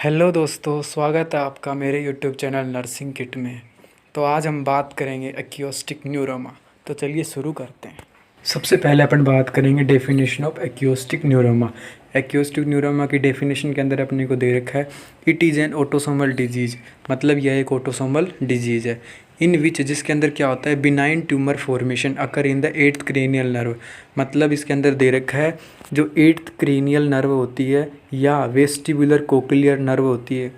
Hello दोस्तों, स्वागत है आपका मेरे यूट्यूब चैनल नर्सिंग किट में। तो आज हम बात करेंगे एक्यूस्टिक न्यूरोमा। तो चलिए शुरू करते हैं। सबसे पहले अपन बात करेंगे definition of acoustic neuroma. Acoustic neuroma की डेफिनेशन के अंदर अपने को दे रखा है, it is an autosomal disease. मतलब यह एक ऑटोसोमल डिजीज है इन विच, जिसके अंदर क्या होता है, benign tumour formation occur in the eighth cranial nerve. मतलब इसके अंदर दे रखा है जो एट्थ क्रेनियल नर्व होती है या वेस्टिबुलर कोक्लियर नर्व होती है,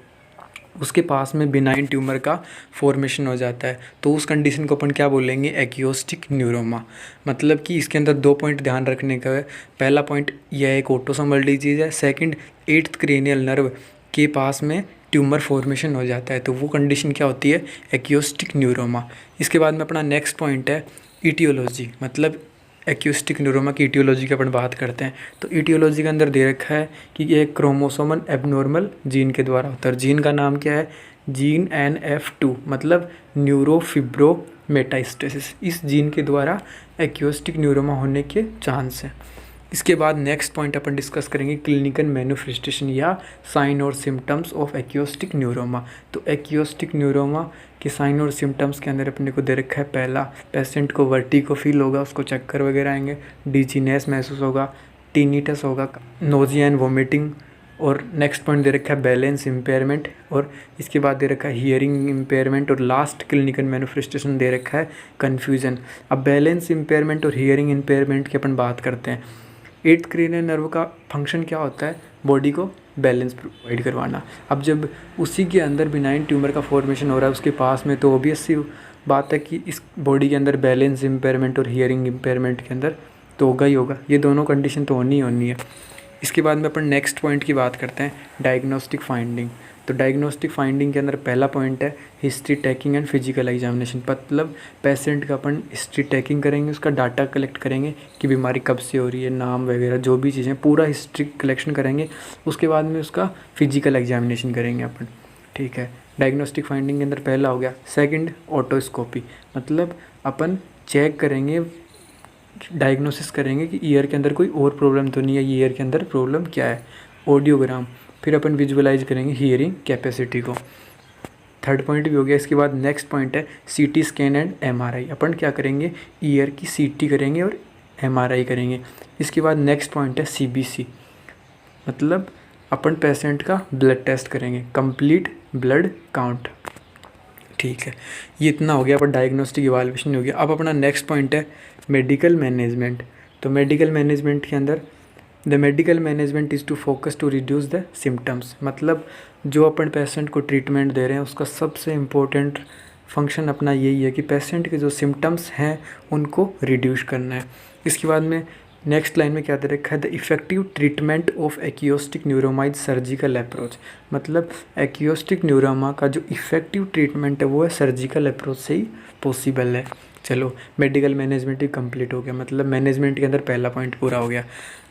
उसके पास में बिनाइन ट्यूमर का फॉर्मेशन हो जाता है। तो उस कंडीशन को अपन क्या बोलेंगे, एक्यूस्टिक न्यूरोमा। मतलब कि इसके अंदर दो पॉइंट ध्यान रखने का है। पहला पॉइंट, यह एक ऑटोसोमल डिजीज है। सेकंड, एट्थ क्रेनियल नर्व के पास में ट्यूमर फॉर्मेशन हो जाता है, तो वो कंडीशन क्या होती है, एक्यूस्टिक न्यूरोमा। इसके बाद में अपना नेक्स्ट पॉइंट है ईटियोलॉजी। मतलब एक्यूस्टिक न्यूरोमा की ईटियोलॉजी की अपन बात करते हैं, तो ईटियोलॉजी के अंदर दे रखा है कि ये क्रोमोसोमल एबनॉर्मल जीन के द्वारा होता है। जीन का नाम क्या है, जीन NF2, मतलब न्यूरोफिब्रोमेटास्टेसिस। इस जीन के द्वारा एक्यूस्टिक न्यूरोमा होने के चांस हैं। इसके बाद नेक्स्ट पॉइंट अपन डिस्कस करेंगे क्लिनिकल मैनिफेस्टेशन या साइन और सिम्टम्स ऑफ एक्यूस्टिक न्यूरोमा। तो एक्यूस्टिक न्यूरोमा के साइन और सिम्टम्स के अंदर अपने को दे रखा है, पहला, पेशेंट को वर्टिगो फील होगा, उसको चक्कर वगैरह आएंगे, डिजीनेस महसूस होगा, टिनिटस होगा, नोजिया एंड वोमिटिंग। और नेक्स्ट पॉइंट दे रखा है बैलेंस इम्पेयरमेंट। और इसके बाद दे रखा है हियरिंग इम्पेयरमेंट। और लास्ट क्लिनिकल मैनिफेस्टेशन दे रखा है कन्फ्यूजन। अब बैलेंस इम्पेयरमेंट और हियरिंग इम्पेयरमेंट की अपन बात करते हैं। एट्थ क्रेनियल नर्व का फंक्शन क्या होता है, बॉडी को बैलेंस प्रोवाइड करवाना। अब जब उसी के अंदर बिनाइन ट्यूमर का फॉर्मेशन हो रहा है उसके पास में, तो ऑब्वियस सी बात है कि इस बॉडी के अंदर बैलेंस इम्पेयरमेंट और हियरिंग इम्पेयरमेंट के अंदर तो होगा ही होगा। ये दोनों कंडीशन तो होनी ही होनी है। इसके बाद में अपन नेक्स्ट पॉइंट की बात करते हैं, डायग्नोस्टिक फाइंडिंग। तो डायग्नोस्टिक फाइंडिंग के अंदर पहला पॉइंट है history taking and physical examination. मतलब पेशेंट का अपन हिस्ट्री टेकिंग करेंगे, उसका डाटा कलेक्ट करेंगे कि बीमारी कब से हो रही है, नाम वगैरह जो भी चीज़ें, पूरा हिस्ट्री कलेक्शन करेंगे। उसके बाद में उसका फिजिकल एग्जामिनेशन करेंगे अपन। ठीक है, डायग्नोस्टिक फाइंडिंग के अंदर पहला हो गया। Second, otoscopy. मतलब अपन चेक करेंगे, डायग्नोसिस करेंगे कि ईयर के अंदर कोई और प्रॉब्लम तो नहीं है, ईयर के अंदर प्रॉब्लम क्या है। ऑडियोग्राम, फिर अपन विजुअलाइज करेंगे हियरिंग कैपेसिटी को। थर्ड पॉइंट भी हो गया। इसके बाद नेक्स्ट पॉइंट है CT स्कैन एंड MRI। अपन क्या करेंगे, ईयर की CT करेंगे और MRI करेंगे। इसके बाद नेक्स्ट पॉइंट है CBC। मतलब अपन पेशेंट का ब्लड टेस्ट करेंगे, कंप्लीट ब्लड काउंट। ठीक है, ये इतना हो गया, पर डायग्नोस्टिक इवाल्यूएशन हो गया। अब अपना नेक्स्ट पॉइंट है मेडिकल मैनेजमेंट। तो मेडिकल मैनेजमेंट के अंदर the medical management is to focus to reduce the symptoms. मतलब जो अपन पेशेंट को ट्रीटमेंट दे रहे हैं उसका सबसे इम्पोर्टेंट फंक्शन अपना यही है कि पेशेंट के जो सिम्टम्स हैं उनको रिड्यूस करना है। इसके बाद में नेक्स्ट लाइन में क्या दे रखा है, the effective treatment of acoustic neuroma is surgical approach. मतलब एक्यूस्टिक न्यूरोमा का जो इफेक्टिव ट्रीटमेंट है वो है सर्जिकल अप्रोच से ही पॉसिबल है। चलो, मेडिकल मैनेजमेंट ही कंप्लीट हो गया। मतलब मैनेजमेंट के अंदर पहला पॉइंट पूरा हो गया।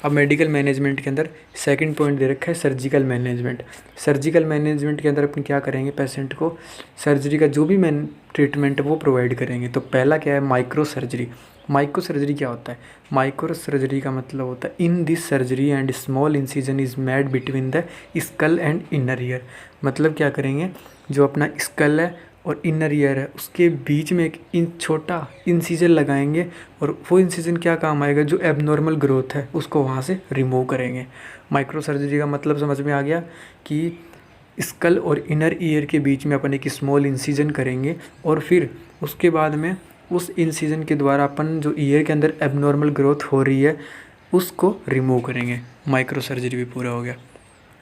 अब मेडिकल मैनेजमेंट के अंदर सेकंड पॉइंट दे रखा है सर्जिकल मैनेजमेंट। सर्जिकल मैनेजमेंट के अंदर अपन क्या करेंगे, पेशेंट को सर्जरी का जो भी ट्रीटमेंट है वो प्रोवाइड करेंगे। तो पहला क्या है, माइक्रो सर्जरी। माइक्रो सर्जरी क्या होता है, माइक्रो सर्जरी का मतलब होता है in this surgery and small incision is made between the skull and inner ear. मतलब क्या करेंगे, जो अपना स्कल है और इनर ईयर है उसके बीच में एक छोटा इंसिजन लगाएंगे, और वो इंसिजन क्या काम आएगा, जो एबनॉर्मल ग्रोथ है उसको वहाँ से रिमूव करेंगे। माइक्रो सर्जरी का मतलब समझ में आ गया कि स्कल और इनर ईयर के बीच में अपन एक स्मॉल इंसिजन करेंगे, और फिर उसके बाद में उस इंसिजन के द्वारा अपन जो ईयर के अंदर एबनॉर्मल ग्रोथ हो रही है उसको रिमूव करेंगे। माइक्रो सर्जरी भी पूरा हो गया।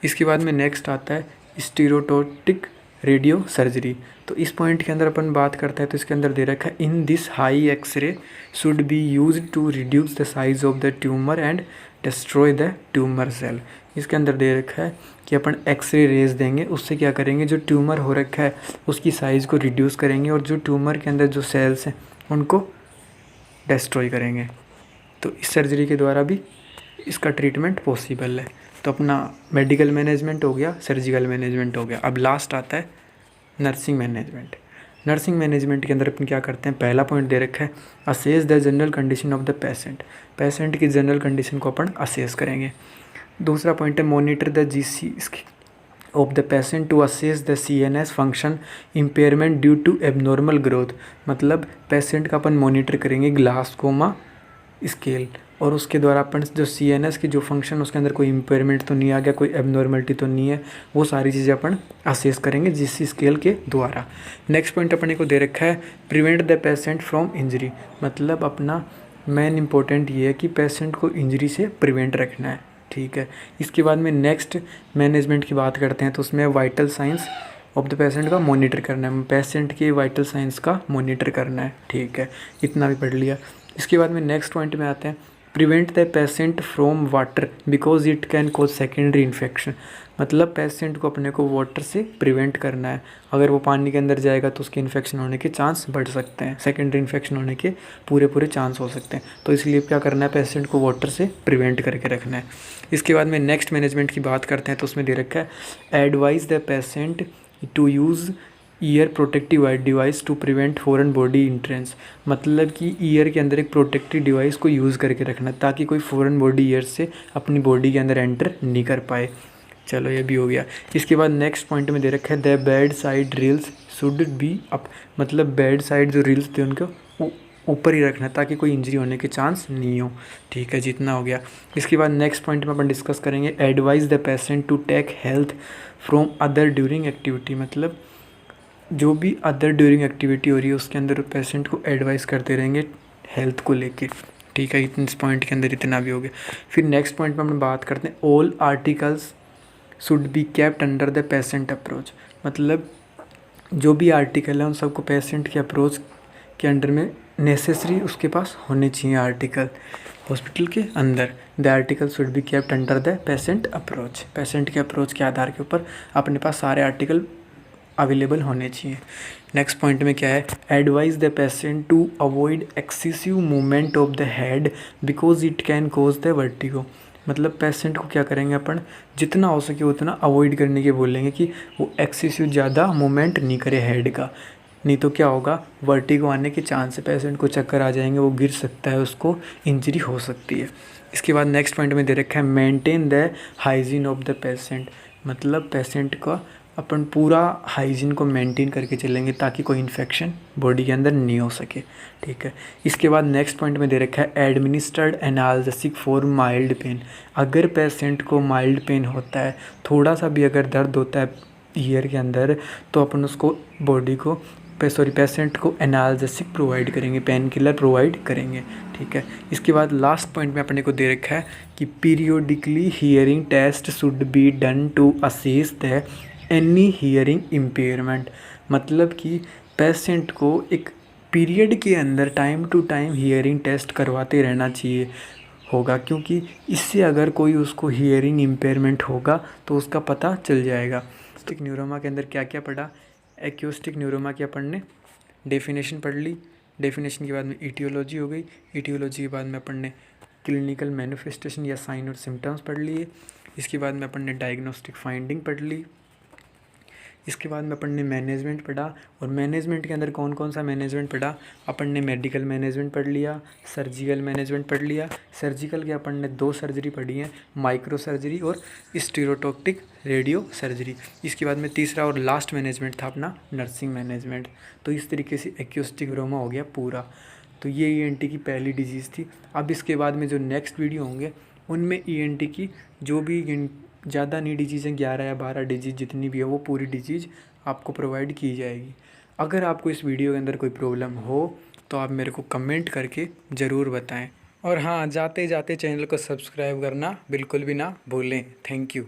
इसके बाद में नेक्स्ट आता है स्टीरोटोटिक रेडियो सर्जरी। तो इस पॉइंट के अंदर अपन बात करते हैं, तो इसके अंदर दे रखा है in this high x-ray should be use to reduce the size of the tumour and destroy the tumour cell. इसके अंदर दे रखा है कि अपन एक्सरे रेज देंगे, उससे क्या करेंगे, जो ट्यूमर हो रखा है उसकी साइज़ को रिड्यूस करेंगे, और जो ट्यूमर के अंदर जो सेल्स हैं उनको डिस्ट्रॉय करेंगे। तो इस सर्जरी के द्वारा भी इसका ट्रीटमेंट पॉसिबल है। तो अपना मेडिकल मैनेजमेंट हो गया, सर्जिकल मैनेजमेंट हो गया। अब लास्ट आता है नर्सिंग मैनेजमेंट। नर्सिंग मैनेजमेंट के अंदर अपन क्या करते हैं, पहला पॉइंट दे रखा है assess the general condition of the patient. Patient की जनरल कंडीशन को अपन असेस करेंगे। दूसरा पॉइंट है monitor the GC of the patient to assess the CNS function impairment due to abnormal growth. मतलब पेशेंट का अपन मॉनिटर करेंगे ग्लासकोमा स्केल, और उसके द्वारा अपन जो CNS की जो फंक्शन उसके अंदर कोई इम्पेयरमेंट तो नहीं आ गया, कोई एबनॉर्मलिटी तो नहीं है, वो सारी चीज़ें अपन असेस करेंगे जिस स्केल के द्वारा। नेक्स्ट पॉइंट अपने को दे रखा है prevent the patient from injury. मतलब अपना मेन इंपॉर्टेंट ये है कि पेशेंट को इंजरी से प्रिवेंट रखना है, ठीक है। इसके बाद में नेक्स्ट मैनेजमेंट की बात करते हैं, तो उसमें vital science of the patient का मॉनिटर करना है, पेशेंट के वाइटल साइंस का मॉनिटर करना है, ठीक है। इतना भी पढ़ लिया। इसके बाद में नेक्स्ट पॉइंट में आते हैं prevent the patient from water because it can cause secondary infection. मतलब पेशेंट को अपने को वाटर से प्रिवेंट करना है, अगर वो पानी के अंदर जाएगा तो उसके इन्फेक्शन होने के चांस बढ़ सकते हैं, सेकेंडरी इन्फेक्शन होने के पूरे चांस हो सकते हैं। तो इसलिए क्या करना है, पेशेंट को वाटर से प्रिवेंट करके रखना है। इसके बाद में नेक्स्ट मैनेजमेंट की बात करते हैं, तो उसमें दे रखा है advise the patient to use ear protective device to prevent foreign body entrance. मतलब कि ईयर के अंदर एक प्रोटेक्टिव डिवाइस को यूज़ करके रखना ताकि कोई फॉरेन बॉडी ईयर से अपनी बॉडी के अंदर एंटर नहीं कर पाए। चलो ये भी हो गया। इसके बाद नेक्स्ट पॉइंट में दे रखा है the bed side reels should be up. मतलब बेड साइड जो रील्स थे उनको ऊपर ही रखना ताकि कोई इंजरी होने के चांस नहीं हो, ठीक है। जितना हो गया। इसके बाद नेक्स्ट पॉइंट में अपन डिस्कस करेंगे advise the patient to take health from other during activity. मतलब जो भी अदर ड्यूरिंग एक्टिविटी हो रही है उसके अंदर पेशेंट को एडवाइस करते रहेंगे हेल्थ को लेके, ठीक है। इस पॉइंट के अंदर इतना भी हो गया। फिर नेक्स्ट पॉइंट में हम बात करते हैं all articles should be kept under the patient approach. मतलब जो भी आर्टिकल है उन सबको पेशेंट के अप्रोच के अंडर में नेसेसरी उसके पास होने चाहिए आर्टिकल हॉस्पिटल के अंदर। The article should be kept under the patient approach. Patient के अप्रोच के आधार के ऊपर अपने पास सारे आर्टिकल अवेलेबल होने चाहिए। नेक्स्ट पॉइंट में क्या है advise the patient to avoid excessive movement of the head because it can cause the vertigo. मतलब पेशेंट को क्या करेंगे अपन जितना हो सके उतना अवॉइड करने के बोलेंगे कि वो एक्सेसिव ज़्यादा मूवमेंट नहीं करे हेड का, नहीं तो क्या होगा वर्टिगो आने के चांस है, पेशेंट को चक्कर आ जाएंगे, वो गिर सकता है, उसको इंजरी हो सकती है। इसके बाद नेक्स्ट पॉइंट में दे रखा है maintain the hygiene of the patient. मतलब पेशेंट का अपन पूरा हाइजीन को मेंटेन करके चलेंगे ताकि कोई इन्फेक्शन बॉडी के अंदर नहीं हो सके, ठीक है। इसके बाद नेक्स्ट पॉइंट में दे रखा है administered analgesic for mild pain. अगर पेशेंट को माइल्ड पेन होता है, थोड़ा सा भी अगर दर्द होता है ईयर के अंदर, तो अपन उसको पेशेंट को एनाल्जेसिक प्रोवाइड करेंगे, पेन किलर प्रोवाइड करेंगे, ठीक है। इसके बाद लास्ट पॉइंट में अपने को दे रखा है कि periodically hearing test should be done to assess the any hearing impairment. मतलब कि पेशेंट को एक पीरियड के अंदर time to time hearing test करवाते रहना चाहिए होगा, क्योंकि इससे अगर कोई उसको हियरिंग इम्पेयरमेंट होगा तो उसका पता चल जाएगा। एक्यूस्टिक न्यूरोमा के अंदर क्या क्या पढ़ा, एक्यूस्टिक न्यूरोमा की अपन ने डेफिनेशन पढ़ ली, डेफिनेशन के बाद में ईटियोलॉजी हो गई, ईटियोलॉजी के बाद में अपन ने क्लिनिकल मैनिफेस्टेशन या साइन और सिम्टम्स पढ़ लिए। इसके बाद में अपन ने डायग्नोस्टिक फाइंडिंग पढ़ ली। इसके बाद में अपन ने मैनेजमेंट पढ़ा, और मैनेजमेंट के अंदर कौन कौन सा मैनेजमेंट पढ़ा, अपन ने मेडिकल मैनेजमेंट पढ़ लिया, सर्जिकल मैनेजमेंट पढ़ लिया। सर्जिकल के अपन ने 2 सर्जरी पढ़ी हैं, माइक्रो सर्जरी और स्टीरोटॉक्टिक रेडियो सर्जरी। इसके बाद में तीसरा और लास्ट मैनेजमेंट था अपना नर्सिंग मैनेजमेंट। तो इस तरीके से एक्यूस्टिक न्यूरोमा हो गया पूरा। तो ये ENT की पहली डिजीज़ थी। अब इसके बाद में जो नेक्स्ट वीडियो होंगे उनमें ENT की जो भी ज़्यादा नहीं डिजीज़ हैं, 11 या 12 डिजीज़ जितनी भी है वो पूरी डिजीज़ आपको प्रोवाइड की जाएगी। अगर आपको इस वीडियो के अंदर कोई प्रॉब्लम हो तो आप मेरे को कमेंट करके ज़रूर बताएं। और हाँ, जाते जाते चैनल को सब्सक्राइब करना बिल्कुल भी ना भूलें। Thank you.